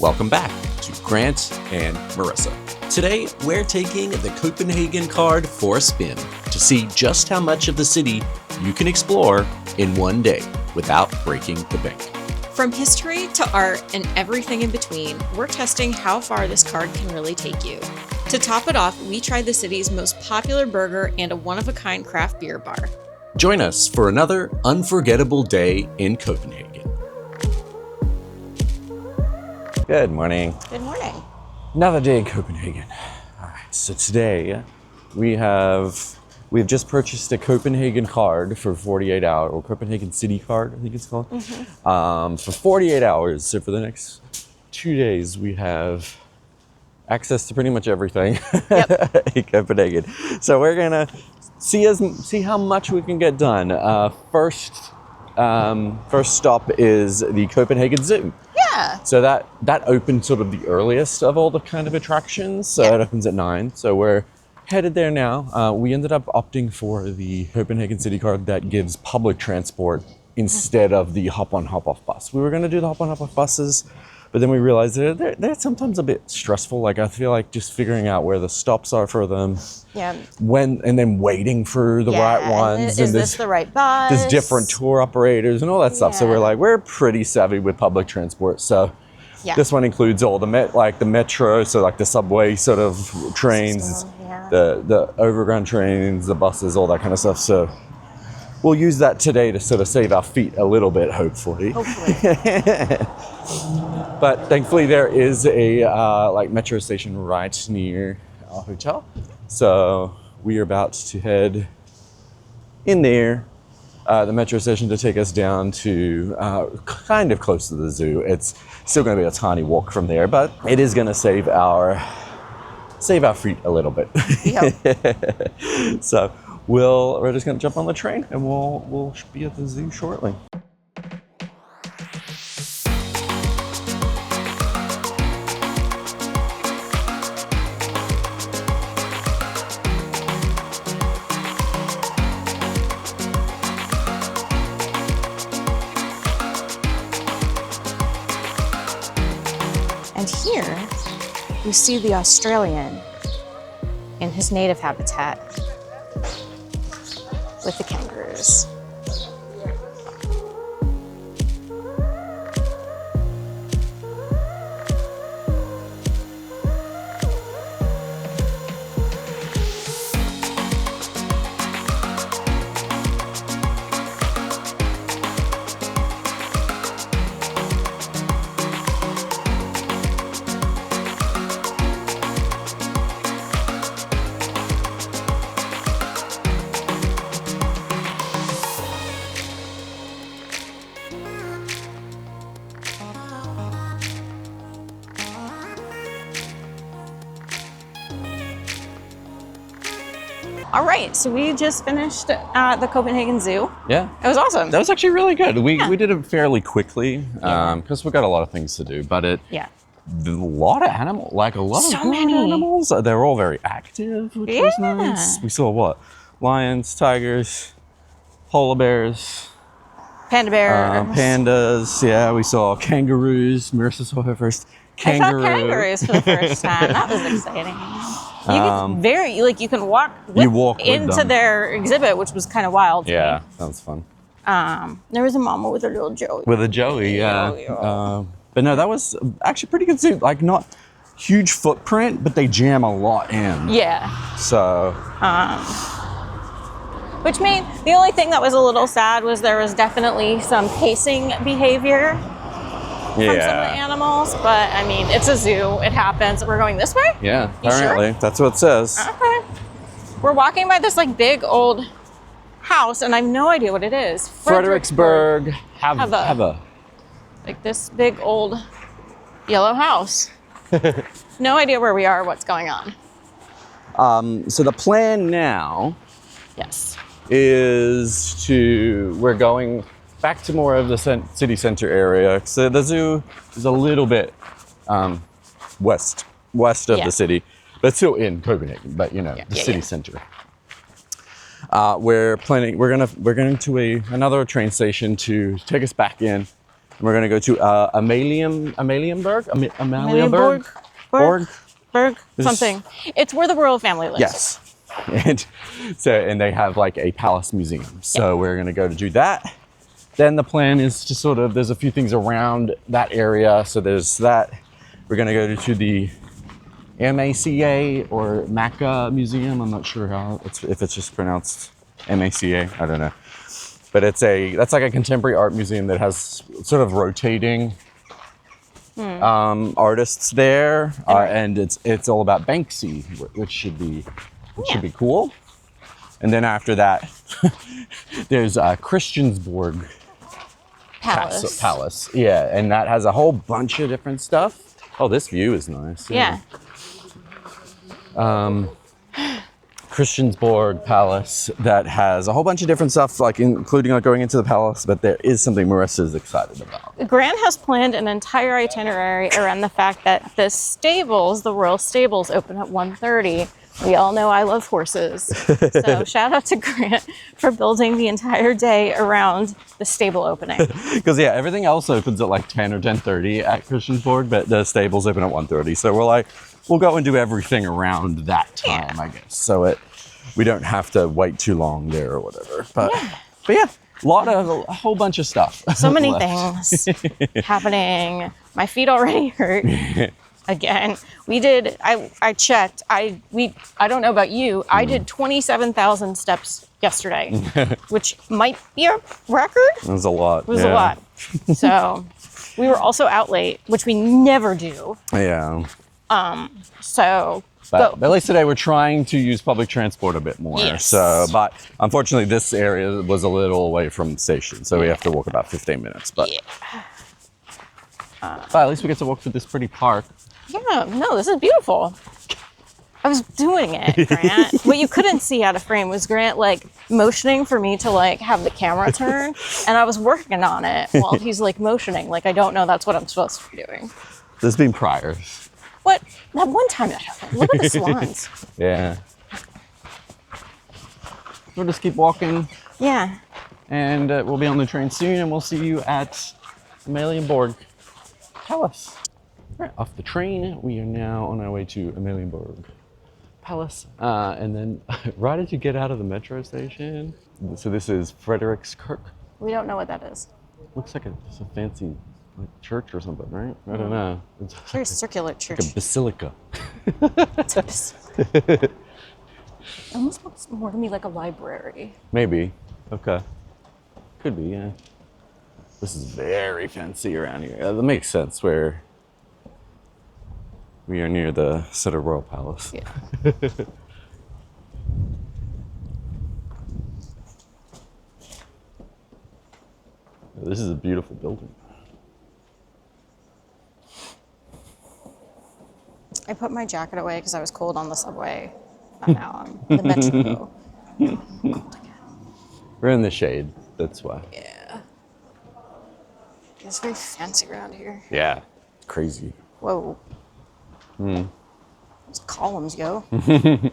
Welcome back to Grant and Marissa. Today, we're taking the Copenhagen Card for a spin to see just how much of the city you can explore in one day without breaking the bank. From history to art and everything in between, we're testing how far this card can really take you. To top it off, we tried the city's most popular burger and a one-of-a-kind craft beer bar. Join us for another unforgettable day in Copenhagen. Good morning. Good morning. Another day in Copenhagen. All right, so today we've just purchased a Copenhagen card for 48 hours, or Copenhagen City card, I think it's called, for 48 hours. So for the next 2 days, we have access to pretty much everything in Copenhagen. So we're gonna see how much we can get done. First stop is the Copenhagen Zoo. Yeah. So that opened sort of the earliest of all the kind of attractions. So it opens at 9. So we're headed there now. We ended up opting for the Copenhagen City card that gives public transport instead of the hop-on, hop-off bus. We were going to do the hop-on, hop-off buses, but then we realized they're sometimes a bit stressful. Like I feel like just figuring out where the stops are for them, and then waiting for the right ones. Is this the right bus? There's different tour operators and all that stuff. So we're pretty savvy with public transport. So this one includes all the metro, so like the subway sort of trains, the overground trains, the buses, all that kind of stuff. So we'll use that today to sort of save our feet a little bit, hopefully. But thankfully there is a metro station right near our hotel. So we are about to head in there, the metro station, to take us down to kind of close to the zoo. It's still going to be a tiny walk from there, but it is going to save our feet a little bit. So we're just going to jump on the train and we'll be at the zoo shortly. And here we see the Australian in his native habitat with the kangaroos. All right, so we just finished at the Copenhagen Zoo. Yeah. It was awesome. That was actually really good. We did it fairly quickly because we've got a lot of things to do, but a lot of animals, so many animals. They're all very active, which was nice. We saw lions, tigers, polar bears, panda bears, pandas. Yeah, we saw kangaroos. Marissa saw her first kangaroo. I saw kangaroos for the first time. That was exciting. You can walk into their exhibit, which was kind of wild. Yeah, that was fun. There was a mama with a little joey. With a joey, yeah. But no, that was actually pretty good zoo. Like not huge footprint, but they jam a lot in. Yeah. So. Which made the only thing that was a little sad was there was definitely some pacing behavior from some of the animals, but I mean, it's a zoo. It happens. We're going this way? Yeah, apparently. That's what it says. Okay. We're walking by this big old house, and I have no idea what it is. Frederiksborg have like this big old yellow house. No idea where we are or what's going on. So the plan now is we're going back to more of the city center area. So the zoo is a little bit west of the city, but still in Copenhagen, but the city center. We're going to another train station to take us back in We're gonna go to Amalienborg? Amalienborg? Borg? Berg? Something. It's where the royal family lives. Yes. And they have like a palace museum. So we're gonna go to do that. Then the plan is to sort of, there's a few things around that area. So there's that. We're gonna go to the MACA or MACA Museum. I'm not sure if it's just pronounced MACA. I don't know. But that's like a contemporary art museum that has sort of rotating artists there, and it's all about Banksy, which should be cool. And then after that, there's Christiansborg Palace. Yeah, and that has a whole bunch of different stuff. Oh, this view is nice. Yeah. Christiansborg Palace that has a whole bunch of different stuff, like including like going into the palace, but there is something Marissa is excited about. Grant has planned an entire itinerary around the fact that the royal stables open at 1:30. We all know I love horses. So shout out to Grant for building the entire day around the stable opening. Because everything else opens at like 10 or 10:30 at Christiansborg, but the stables open at 1:30. So we're like, we'll go and do everything around that time, I guess. So we don't have to wait too long there or whatever. But yeah, a whole bunch of stuff. So many things happening. My feet already hurt. Again, I checked. I don't know about you. I did 27,000 steps yesterday, which might be a record. It was a lot. It was a lot. So we were also out late, which we never do. Yeah. But at least today we're trying to use public transport a bit more. Yes. So, but unfortunately this area was a little away from the station, so we have to walk about 15 minutes. But at least we get to walk through this pretty park. Yeah, no, this is beautiful. I was doing it, Grant. What you couldn't see out of frame was Grant like motioning for me to like have the camera turn, and I was working on it while he's like motioning. Like I don't know that's what I'm supposed to be doing. There's been priors. What? That one time that happened. Look at the swans. Yeah. We'll just keep walking. Yeah. And we'll be on the train soon, and we'll see you at Amalienborg Palace. Right, off the train, we are now on our way to Amalienborg Palace. And then right as you get out of the metro station, so this is Frederikskirk. We don't know what that is. Looks like just a fancy church or something, right? I don't know. It's very circular church. Like a basilica. It's a basilica. It almost looks more to me like a library. Maybe. Okay. Could be, yeah. This is very fancy around here. That makes sense where we are near the sort of royal palace. Yeah. This is a beautiful building. I put my jacket away because I was cold on the subway. But now I'm in the metro. Cold again. We're in the shade, that's why. Yeah. It's very fancy around here. Yeah, crazy. Whoa. Those columns, yo. I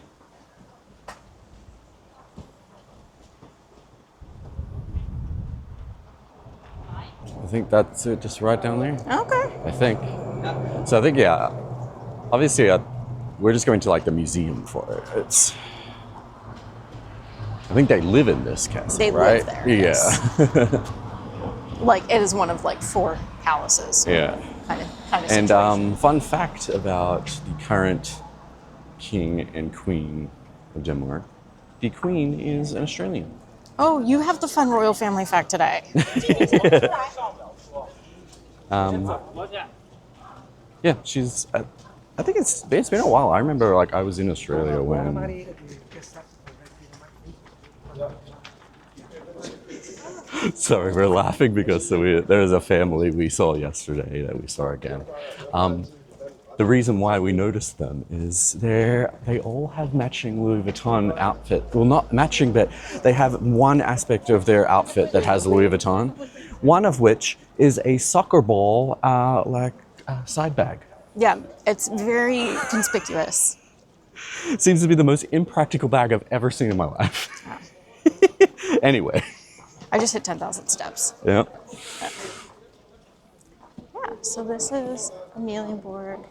think that's it, just right down there. Okay. I think. So I think, yeah, obviously we're just going to like the museum for it. I think they live in this castle, They right? live there. Yeah. Yes. Like it is one of like 4 palaces. Yeah. Kind of And situation. fun fact about the current king and queen of Denmark, the queen is an Australian. Oh, you have the fun royal family fact today. Yeah, she's. I think it's been a while. I remember like I was in Australia when. Sorry, we're laughing because there is a family we saw yesterday that we saw again. The reason why we noticed them is they all have matching Louis Vuitton outfit. Well, not matching, but they have one aspect of their outfit that has Louis Vuitton. One of which is a soccer ball, side bag. Yeah, it's very conspicuous. Seems to be the most impractical bag I've ever seen in my life. Anyway. I just hit 10,000 steps. Yeah. So this is Amalienborg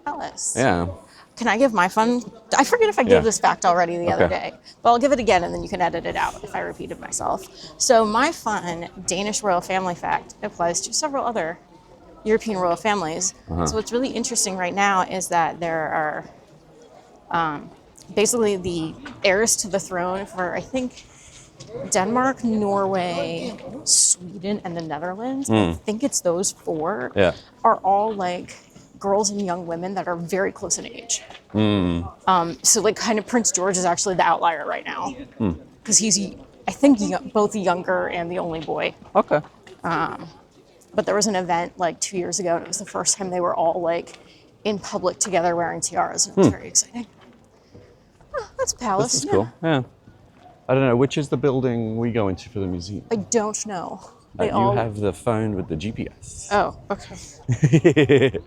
Palace. Yeah. Can I give my fun? I forget if I gave Yeah. this fact already the other Okay. day, but I'll give it again and then you can edit it out if I repeated myself. So my fun Danish royal family fact applies to several other European royal families. So what's really interesting right now is that there are basically the heirs to the throne for, I think, Denmark, Norway, Sweden, and the Netherlands. I think it's those four. Yeah. Are all like girls and young women that are very close in age. So like kind of Prince George is actually the outlier right now because he's, I think, both the younger and the only boy. Okay. But there was an event like 2 years ago and it was the first time they were all like in public together wearing tiaras. And it was very exciting. Oh, that's a palace. This is cool. Yeah. I don't know, which is the building we go into for the museum? I don't know. You have the phone with the GPS. Oh, okay.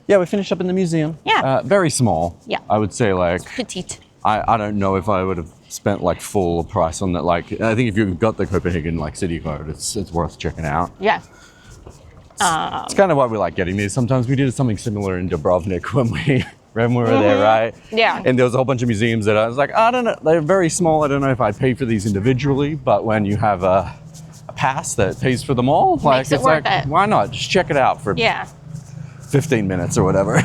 Yeah, we finished up in the museum. Yeah. Very small. Yeah. I would say like, Petite. I don't know if I would have spent like full price on that. Like, I think if you've got the Copenhagen like city card, it's worth checking out. Yeah. It's kind of why we like getting these. Sometimes we did something similar in Dubrovnik when we were there, right? Yeah. And there was a whole bunch of museums that I was like, I don't know, they're very small. I don't know if I'd pay for these individually, but when you have a pass that pays for them all, like Makes it it's worth like, it. why not? Just check it out for Yeah. 15 minutes or whatever.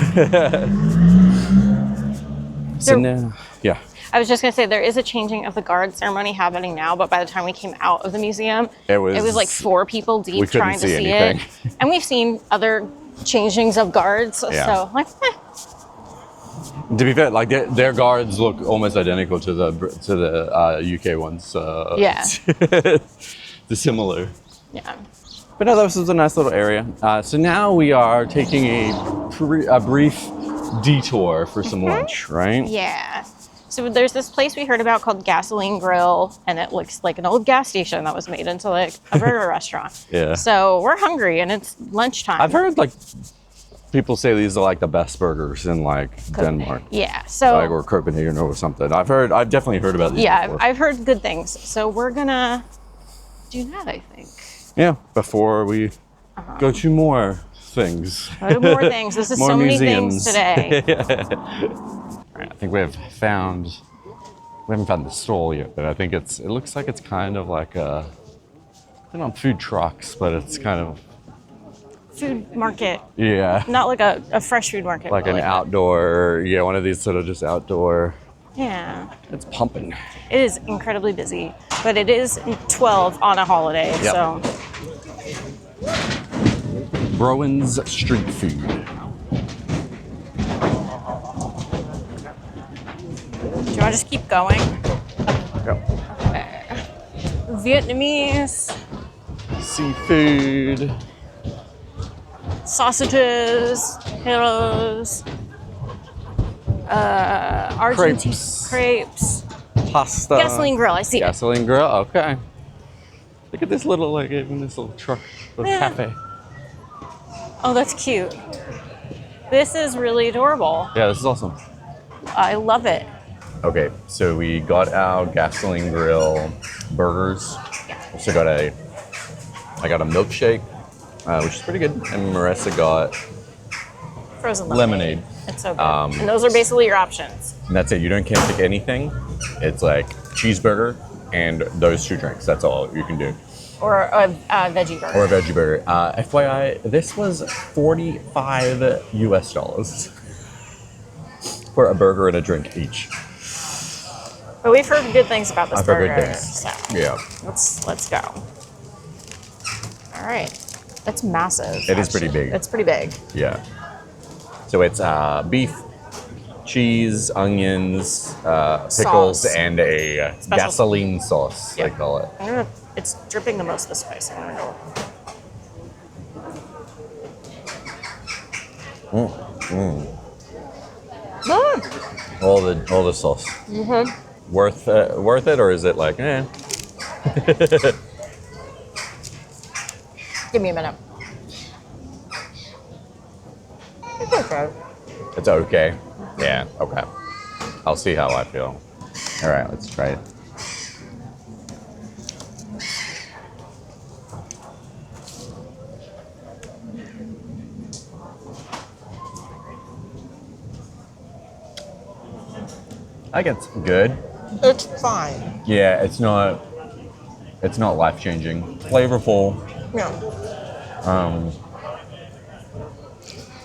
So now, yeah. I was just going to say, there is a changing of the guard ceremony happening now, but by the time we came out of the museum, It was like 4 people deep we couldn't trying to see see anything. it. And we've seen other changings of guards, Yeah. so like, To be fair, like their guards look almost identical to the UK ones. So Yeah. they're similar. yeah. But no, this is a nice little area. So now we are taking a brief detour for some lunch, right? Yeah. So there's this place we heard about called Gasoline Grill, and it looks like an old gas station that was made into like a burger restaurant. Yeah. So we're hungry, and it's lunchtime. I've heard like people say these are like the best burgers in like Denmark, Yeah. So like or Copenhagen or something. I've definitely heard about these. yeah, before. I've heard good things. So we're gonna do that, I think. Yeah, before we go to more things. Go to more things. This is More so many museums. things today. Right, I think we haven't found the stall yet, but I think it looks like it's kind of like they're not food trucks, but it's kind of, Food market. yeah, Not like a fresh food market. like but an outdoor, yeah, one of these sort of just outdoor. Yeah. It's pumping. It is incredibly busy, but it is 12 on a holiday, Yep. so. Browen's Street Food. Do you want to just keep going? Yep. Vietnamese, Seafood. sausages, pillows, Argentine crepes, Pasta. gasoline grill. I see it. Gasoline grill. Okay. Look at this little even this little truck, little Yeah. cafe. Oh, that's cute. This is really adorable. Yeah, this is awesome. I love it. Okay, so we got our gasoline grill burgers. Also got I got a milkshake, which is pretty good, and Marissa got Frozen lemonade. It's so good. And those are basically your options. And that's it. You can't pick anything. It's like cheeseburger and those 2 drinks. That's all you can do. Or a veggie burger. Or a veggie burger. FYI, this was $45 US for a burger and a drink each. But we've heard good things about this I've heard burger. good things. So Yeah, let's go. All right. It's massive. It is pretty big. It's pretty big. yeah. So it's beef, cheese, onions, pickles, Sauce. and a Special- gasoline sauce, Yeah. they call it. It's dripping the most of the spice. I'm gonna go. All the sauce. Mm-hmm. Worth it, or is it like, eh? Give me a minute. okay. It's okay. Yeah, okay. I'll see how I feel. All right, let's try it. I think it's good. It's fine. Yeah, it's not life-changing. Flavorful. Yeah.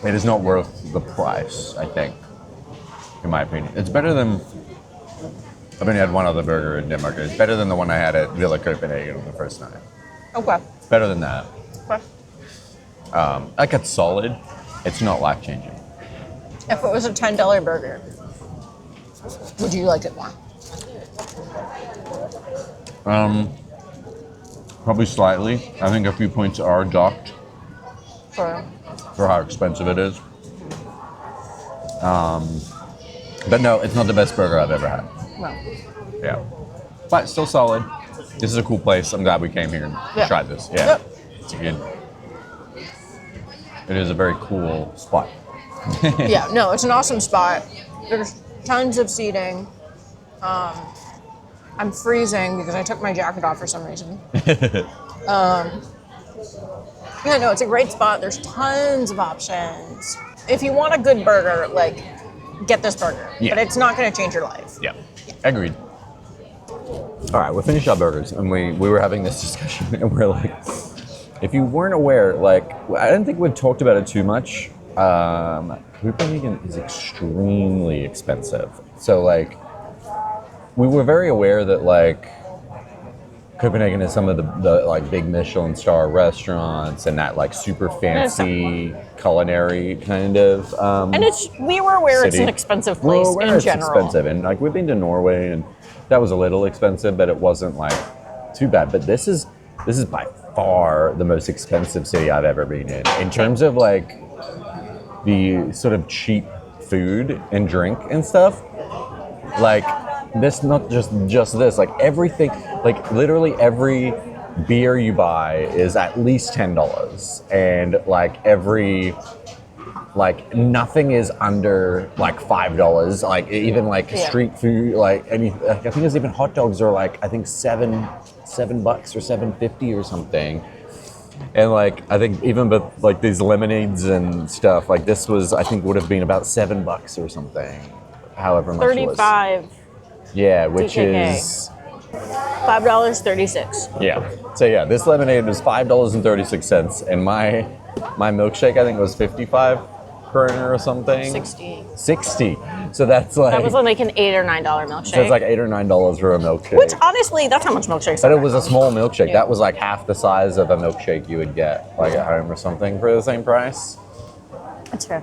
It is not worth the price, I think, in my opinion. It's better than, I've only had one other burger in Denmark. It's better than the one I had at Villa Copenhagen on the first night. Okay. It's better than that. Okay. Like it's solid. It's not life-changing. If it was a $10 burger, would you like it more? Probably slightly. I think a few points are docked For for how expensive it is. But no, it's not the best burger I've ever had. no. Yeah. But still solid. This is a cool place. I'm glad we came here and tried this. Yeah. Yep. It's good. It is a very cool spot. Yeah, no, it's an awesome spot. There's tons of seating. I'm freezing because I took my jacket off for some reason. Yeah, no, it's a great spot. There's tons of options. If you want a good burger, like, get this burger. Yeah. But it's not going to change your life. Yeah. Agreed. All right, we finished our burgers, and we were having this discussion, and we're like, if you weren't aware, like, I didn't think we'd talked about it too much. Copenhagen is extremely expensive. So, like, we were very aware that, like, Copenhagen is some of the like big Michelin star restaurants and that like super fancy culinary kind of And we were aware it's city. an expensive We're place aware in it's general. expensive, and like we've been to Norway, and that was a little expensive, but it wasn't like too bad. But this is by far the most expensive city I've ever been in terms of like the sort of cheap food and drink and stuff. Like this, not just this, like everything, like literally every beer you buy is at least $10, and like nothing is under like $5. Like even like street food, like I think there's even hot dogs are like I think $7 or $7.50 or something. And like I think even with like these lemonades and stuff, like this was I think would have been about $7 or something. However much it was. 35. Yeah, which DKK. is $5.36. yeah. So yeah, this lemonade was $5.36, and my milkshake I think was 55 kroner or something. 60. So that's like That was like an $8 or $9 milkshake. so it's like $8 or $9 for a milkshake. Which honestly, that's how much milkshakes But are. it was a small milkshake. Yeah. That was like half the size of a milkshake you would get like at home or something for the same price. That's fair.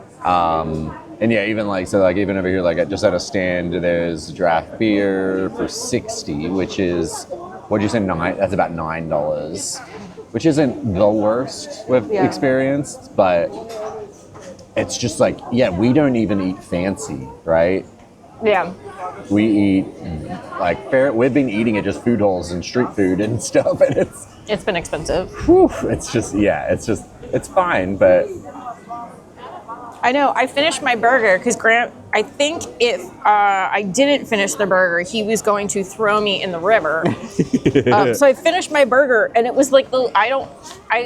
And yeah, even like so, like even over here, like just at a stand, there's draft beer for 60, which is what'd you say, $9? That's about $9, which isn't the worst we've experienced, but it's just like we don't even eat fancy, right? Yeah. We eat like fair. We've been eating at just food halls and street food and stuff, and It's been expensive. it's just it's fine, but. I know. I finished my burger because Grant, I think if I didn't finish the burger, he was going to throw me in the river. So I finished my burger, and it was like I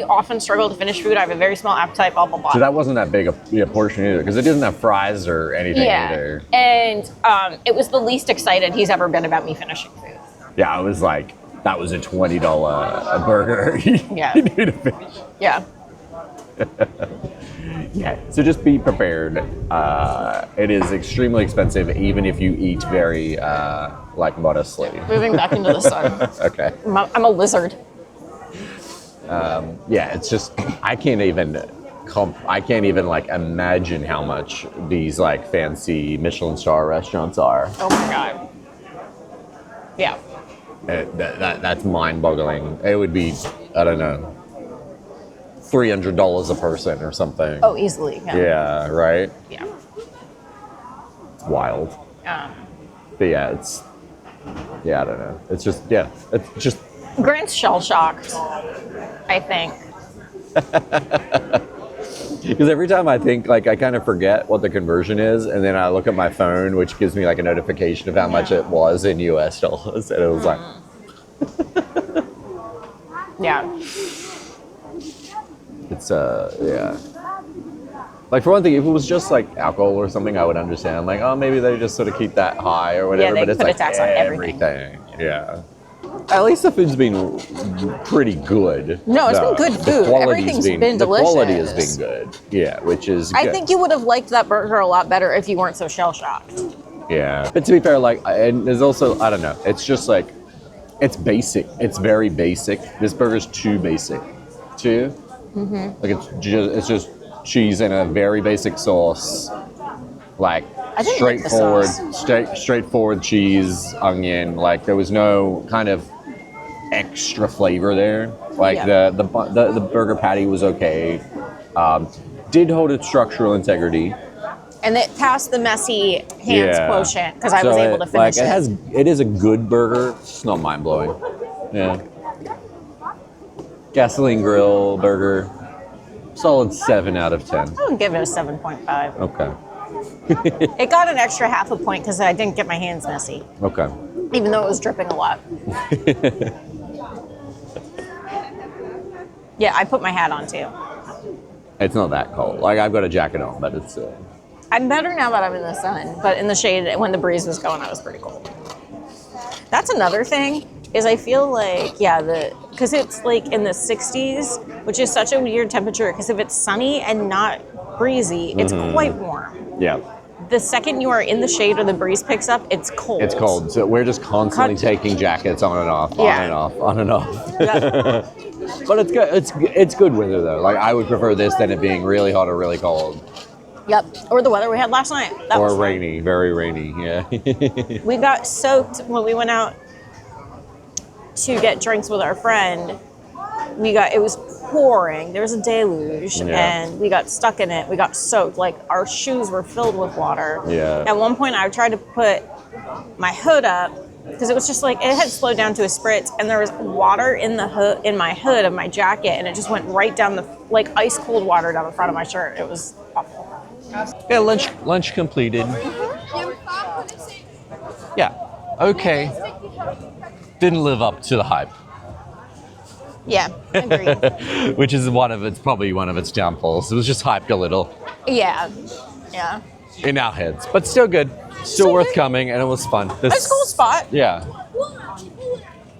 often struggle to finish food. I have a very small appetite, blah, blah, blah. So that wasn't that big a portion either, because it didn't have fries or anything either. And it was the least excited he's ever been about me finishing food. Yeah, I was like, that was a $20 burger. Yeah. You need to finish. Yeah. Yeah, so just be prepared. It is extremely expensive, even if you eat very like modestly. Moving back into the sun. Okay. I'm a lizard. Yeah, it's just I can't even like imagine how much these like fancy Michelin star restaurants are. Oh my god. Yeah. That's mind-boggling. It would be, I don't know, $300 a person or something. Oh, easily. Yeah, right? Yeah. It's wild. But yeah, I don't know. It's just Grant's shell-shocked, I think. Because every time I think, like, I kind of forget what the conversion is, and then I look at my phone, which gives me like a notification of how much it was in US dollars, and it was like, Yeah. it's yeah. Like, for one thing, if it was just like alcohol or something, I would understand. Like, oh, maybe they just sort of keep that high or whatever. Yeah, they but it's put a like tax on everything. Yeah. At least the food's been pretty good. No, it's been good food. Everything's been delicious. The quality has been good. Yeah, which is good. I think you would have liked that burger a lot better if you weren't so shell-shocked. Yeah. But to be fair, like, and there's also, I don't know, it's just like, it's basic. It's very basic. This burger's too basic, too. Mm-hmm. Like, it's just cheese and a very basic sauce. Like, straightforward cheese, onion. Like, there was no kind of extra flavor there. Like, the burger patty was okay. Did hold its structural integrity. And it passed the messy hands quotient because I was able to finish it. It is a good burger. It's not mind blowing. Yeah. Gasoline grill burger. Solid 7 out of 10. I would give it a 7.5. Okay. It got an extra half a point because I didn't get my hands messy. Okay. Even though it was dripping a lot. Yeah, I put my hat on too. It's not that cold. Like, I've got a jacket on, but it's... I'm better now that I'm in the sun, but in the shade, when the breeze was going, I was pretty cold. That's another thing, is I feel like, because it's like in the 60s, which is such a weird temperature, because if it's sunny and not breezy, it's quite warm. Yeah. The second you are in the shade or the breeze picks up, it's cold. It's cold. So we're just constantly taking jackets on and off, on and off, on and off. Yeah. But it's good. It's good weather though. Like, I would prefer this than it being really hot or really cold. Yep. Or the weather we had last night. That was rainy, very rainy. Yeah. We got soaked when we went out to get drinks with our friend. It was pouring. There was a deluge, and we got stuck in it. We got soaked. Like, our shoes were filled with water. Yeah. At one point, I tried to put my hood up because it was just like it had slowed down to a spritz, and there was water in the hood, in my hood of my jacket, and it just went right down the ice cold water down the front of my shirt. It was awful. Yeah, lunch completed. Yeah, okay. Didn't live up to the hype. Yeah, agreed. Which is probably one of its downfalls. It was just hyped a little. Yeah. In our heads, but still good. Still worth coming, and it was fun. It's a cool spot. Yeah.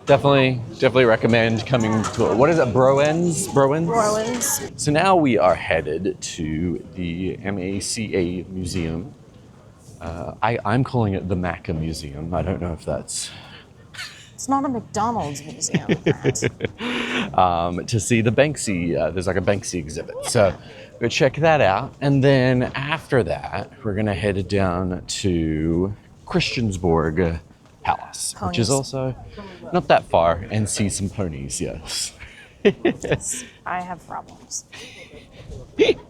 Definitely recommend coming to, what is it, Broens? So now we are headed to the MACA Museum. I'm calling it the MACA Museum. I don't know if that's... It's not a McDonald's museum. To see the Banksy, there's like a Banksy exhibit. So go check that out. And then after that, we're gonna head down to Christiansborg Palace, Ponies. which is also not that far, and see some ponies, yes. I have problems. We've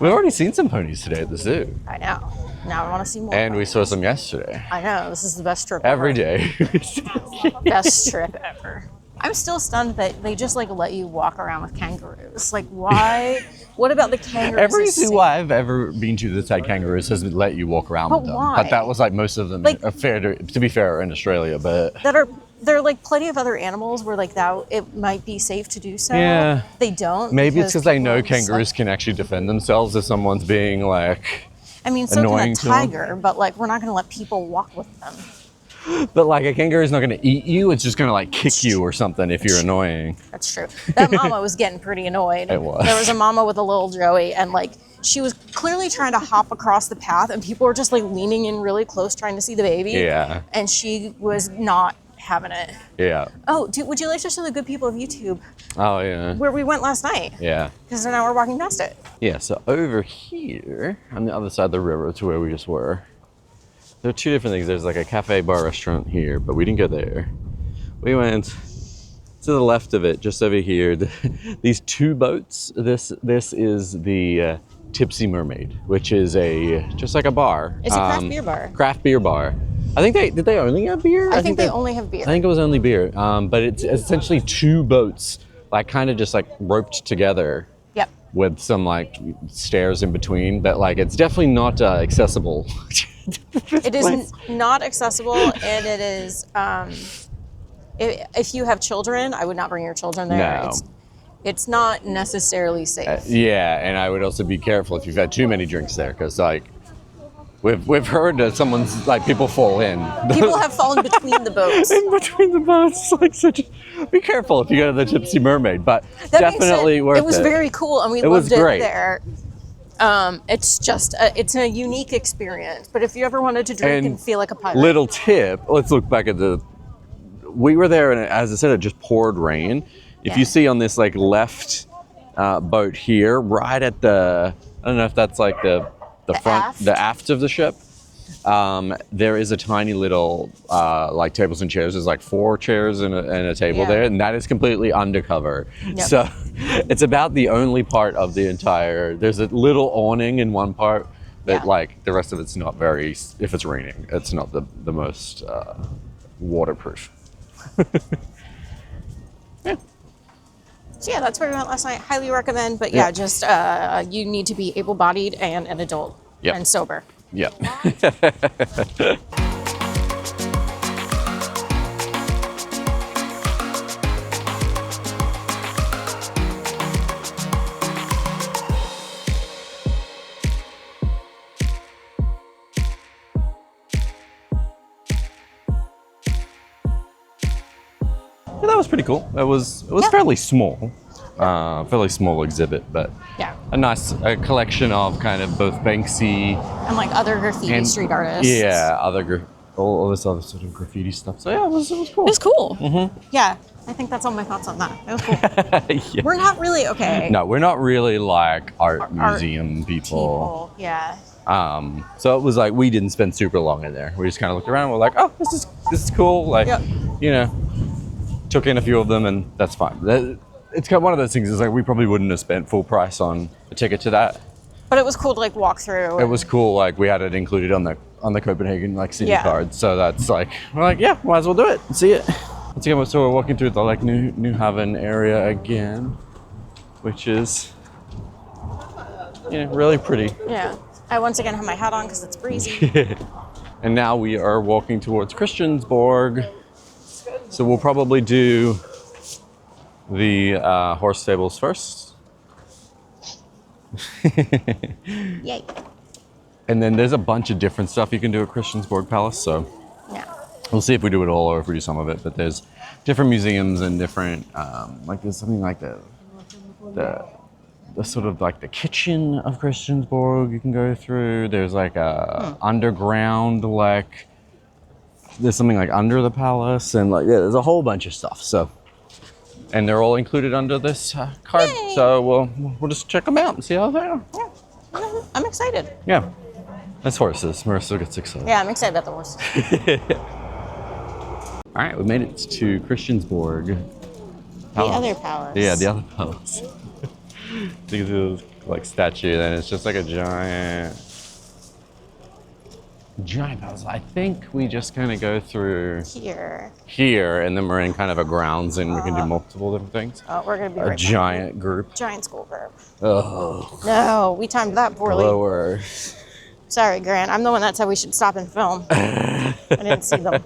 already seen some ponies today at the zoo. I know. Now I want to see more. And we saw some yesterday. I know. This is the best trip Every ever. day. Best trip ever. I'm still stunned that they just let you walk around with kangaroos. Like, why? What about the kangaroos? Every zoo I've ever been to that's had kangaroos has let you walk around with them. Why? But that was most of them, to be fair, in Australia, but... There are plenty of other animals where it might be safe to do so. Yeah. They don't. Maybe it's because they know kangaroos can actually defend themselves if someone's being so can a tiger, but we're not going to let people walk with them. But a kangaroo's not going to eat you. It's just going to kick you or something if you're annoying. That's true. That mama was getting pretty annoyed. It was. There was a mama with a little Joey, and she was clearly trying to hop across the path, and people were just leaning in really close trying to see the baby. Yeah. And she was not having it. Yeah. Oh, would you like to show the good people of YouTube? Oh, yeah. Where we went last night. Yeah. Because now we're walking past it. Yeah, so over here, on the other side of the river to where we just were, there are two different things. There's a cafe bar restaurant here, but we didn't go there. We went to the left of it, just over here. These two boats. This is the Tipsy Mermaid, which is just a bar. It's a craft beer bar. Craft beer bar. I think did they only have beer? I think they only have beer. I think it was only beer. But it's essentially two boats, kind of just roped together. Yep. with some like stairs in between, but like it's definitely not accessible. It is not accessible, and it is. If you have children, I would not bring your children there. No. It's not necessarily safe. Yeah, and I would also be careful if you've had too many drinks there, because like we've heard that someone's like people fall in. People have fallen between the boats. In between the boats, like such. Be careful if you go to the Tipsy Mermaid, but That definitely worth it. It was very cool, and we loved it there. It's just it's a unique experience. But if you ever wanted to drink and feel like a pirate, little tip. Let's look back at we were there, and as I said, it just poured rain. If you see on this like left boat here, right at I don't know if that's like the front, the aft of the ship. There is a tiny little like tables and chairs. There's like 4 chairs and a table there, and that is completely undercover. Yep. So it's about the only part of the entire. There's a little awning in one part, but like the rest of it's not very. If it's raining, it's not the most waterproof. Yeah. So yeah, that's where we went last night. Highly recommend. But just you need to be able-bodied and an adult and sober. Yeah. That was pretty cool. It was fairly small. Fairly small exhibit, but a nice collection of kind of both Banksy and like other graffiti street artists. Yeah, all this other sort of graffiti stuff. So yeah, it was cool. It was cool. Mm-hmm. Yeah, I think that's all my thoughts on that. It was cool. We're not really No, we're not really like art museum people. Yeah. So it was like we didn't spend super long in there. We just kind of looked around. And we're like, oh, this is cool. Like, you know, took in a few of them, and that's fine. It's kind of one of those things. Is like we probably wouldn't have spent full price on a ticket to that. But it was cool to like walk through. It was cool. Like we had it included on the Copenhagen like city card. So that's like we're like might as well do it and see it. Once again, so we're walking through the like New Haven area again, which is really pretty. Yeah. I once again have my hat on because it's breezy. And now we are walking towards Christiansborg. So we'll probably do the horse stables first. Yay. And then there's a bunch of different stuff you can do at Christiansborg Palace. So we'll see if we do it all or if we do some of it. But there's different museums and different, like there's something like the sort of like the kitchen of Christiansborg you can go through. There's like a underground, like there's something like under the palace, and like there's a whole bunch of stuff. So, and they're all included under this card. Yay. So we'll just check them out and see how they are. Yeah. I'm excited. Yeah, that's horses. Marissa gets excited. Yeah, I'm excited about the horses. All right, we made it to Christiansborg Palace. The other palace. Yeah, the other palace. You can see this like statue, and it's just like a giant palace. I think we just kind of go through here, and then we're in kind of a grounds, and we can do multiple different things. Oh, we're gonna be a giant group. Giant school group. Oh no, we timed that poorly. Lower. Sorry, Grant. I'm the one that said we should stop and film. I didn't see them.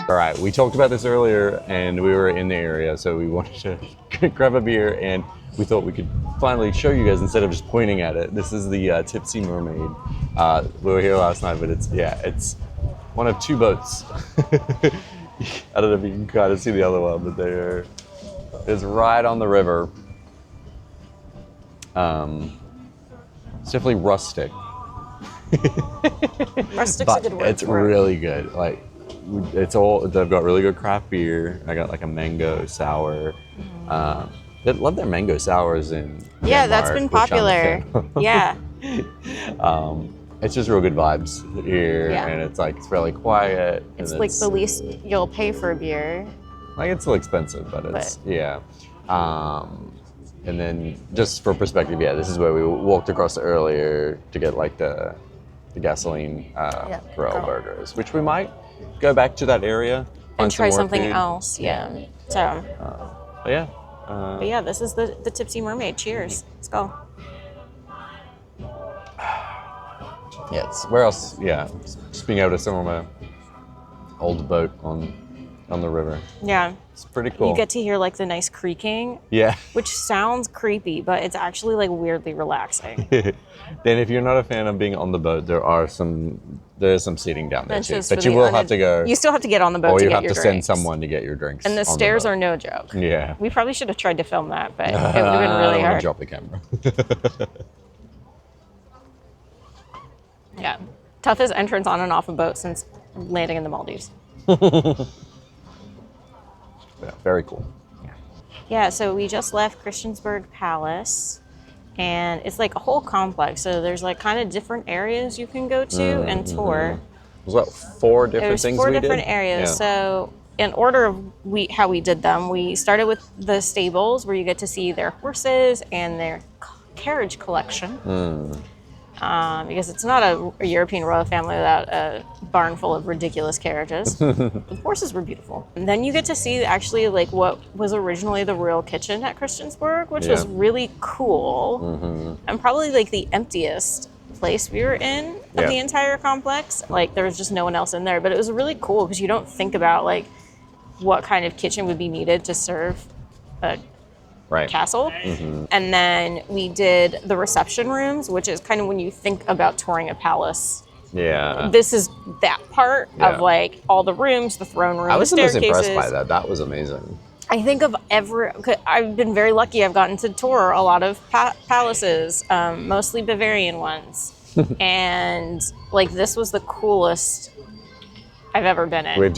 All right, we talked about this earlier, and we were in the area, so we wanted to grab a beer, and we thought we could finally show you guys instead of just pointing at it. This is the Tipsy Mermaid. We were here last night, but it's one of two boats. I don't know if you can kind of see the other one, but it's right on the river. It's definitely rustic. Rustic's a good word it's for it. really good. Like, they've got really good craft beer. I got like a mango sour. They love their mango sours in Yeah, Denmark, that's been which I'm a popular. fan of. Yeah. It's just real good vibes here, Yeah. and it's fairly quiet. It's and like the least you'll pay for a beer. like it's still expensive, but yeah. And then just for perspective, yeah, this is where we walked across earlier to get like the gasoline grill burgers, which we might go back to that area And try some more something food. else. Yeah. So, But yeah. but yeah, this is the Tipsy Mermaid. Cheers. Let's go. Yeah, where else? Yeah, just being able to sit on an old boat on the river. Yeah. It's pretty cool. You get to hear like the nice creaking, Yeah. which sounds creepy, but it's actually like weirdly relaxing. Then if you're not a fan of being on the boat, there's some seating down there too. Benches But for you the will have to go, You still have to get on the boat or to you get have your to drinks. send someone to get your drinks. And the on stairs boat. are no joke. Yeah. We probably should have tried to film that, but it would have been really I don't wanna hard. drop the camera. Yeah. Toughest entrance on and off a boat since landing in the Maldives. Yeah, very cool. Yeah, so we just left Christiansborg Palace, and it's like a whole complex. So there's like kind of different areas you can go to and tour. Was that 4 different There's things 4 we did? different areas. Yeah. So in order of how we did them, we started with the stables where you get to see their horses and their carriage collection. Because it's not a European royal family without a barn full of ridiculous carriages. The horses were beautiful. And then you get to see actually like what was originally the royal kitchen at Christiansborg, which was really cool. And probably like the emptiest place we were in of the entire complex. Like there was just no one else in there, but it was really cool because you don't think about like what kind of kitchen would be needed to serve a castle. And then we did the reception rooms, which is kind of when you think about touring a palace. Yeah. This is that part of like all the rooms, the throne room, I was the the most staircases. impressed by that. That was amazing. I think of I've been very lucky. I've gotten to tour a lot of palaces, mostly Bavarian ones. And like this was the coolest I've ever been in. We've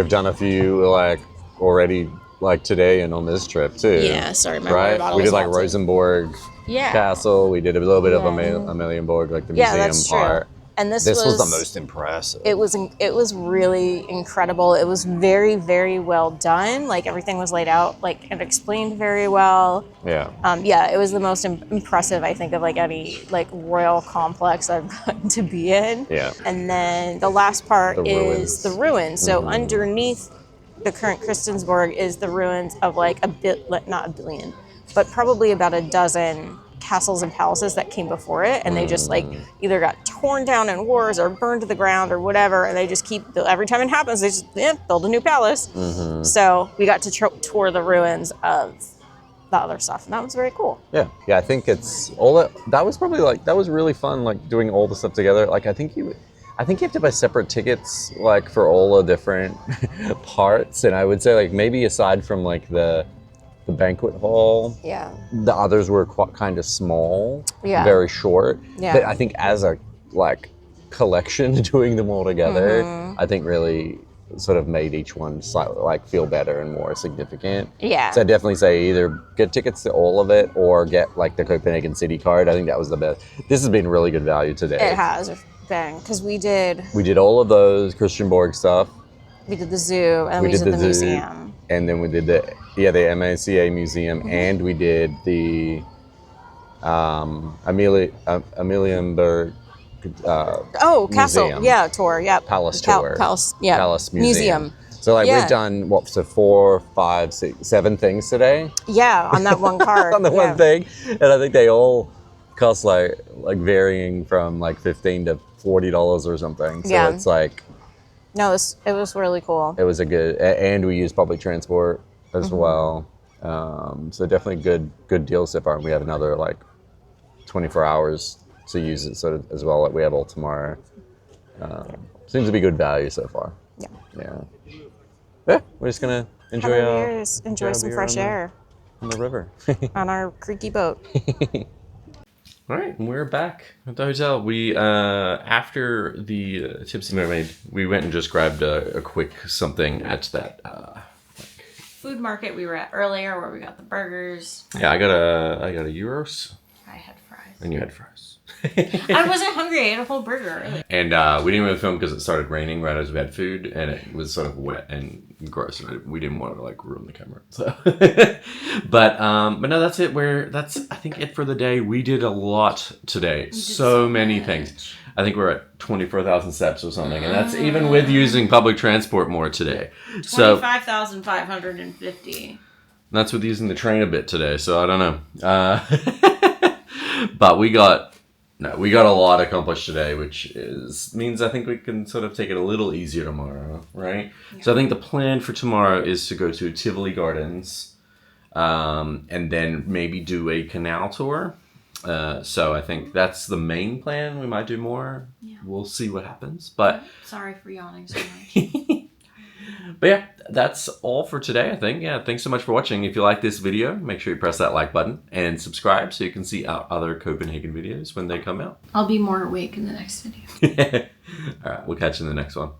done a few like already, like today and on this trip too. Yeah, sorry, my water bottle We is did like melted. Rosenborg Castle. We did a little bit of Amalienborg, like the museum that's part. true. And this was the most impressive. It was really incredible. It was very, very well done. Like everything was laid out like and explained very well. Yeah. It was the most impressive I think of like any like royal complex I've gotten to be in. Yeah. And then the last part The is ruins. the ruins. So underneath the current Christiansborg is the ruins of like not a billion, but probably about a dozen castles and palaces that came before it, and they just like either got torn down in wars or burned to the ground or whatever, and they just keep every time it happens they just build a new palace. So we got to tour the ruins of the other stuff, and that was very cool. Yeah. I think it's all that was probably like that was really fun, like doing all the stuff together. Like I think you have to buy separate tickets like for all the different parts, and I would say like maybe aside from like the banquet hall, the others were kind of small, very short. But I think as a like collection, doing them all together, I think really sort of made each one slightly like feel better and more significant. Yeah. So I definitely say either get tickets to all of it or get like the Copenhagen City card. I think that was the best. This has been really good value today. It has been because we did all of those Christiansborg stuff. We did the zoo, and we did the zoo, museum. And then we did the MACA Museum, and we did the Amalienborg Castle, Museum. Tour, Palace tour. Palace Museum. So like we've done 4, 5, 6, 7 things today. Yeah, on that one card. On the one thing, and I think they all cost like varying from like $15 to $40 or something. So it's like No, it was really cool. It was and we used public transport as well. So definitely good deals so far. And we have another like 24 hours to use it as well. Like we have all tomorrow. Seems to be good value so far. Yeah. Yeah, we're just gonna enjoy some fresh air on the river on our creaky boat. All right, and we're back at the hotel. We after the Tipsy Mermaid, we went and just grabbed a quick something at that food market we were at earlier, where we got the burgers. Yeah, I got a gyros. I had fries. And you had fries. I wasn't hungry. I ate a whole burger earlier. And we didn't really film because it started raining right as we had food, and it was sort of wet and gross, and we didn't want to like ruin the camera. So, but no, that's it. I think it for the day. We did a lot today. So many things. I think we're at 24,000 steps or something, and that's even with using public transport more today. 25,550. That's with using the train a bit today. So I don't know. But we got a lot accomplished today, which means I think we can sort of take it a little easier tomorrow, right? Yeah. So I think the plan for tomorrow is to go to Tivoli Gardens, and then maybe do a canal tour. So I think that's the main plan. We might do more. Yeah. We'll see what happens. But sorry for yawning so much. But yeah, that's all for today, I think. Yeah, thanks so much for watching. If you like this video, make sure you press that like button and subscribe so you can see our other Copenhagen videos when they come out. I'll be more awake in the next video. All right, we'll catch you in the next one.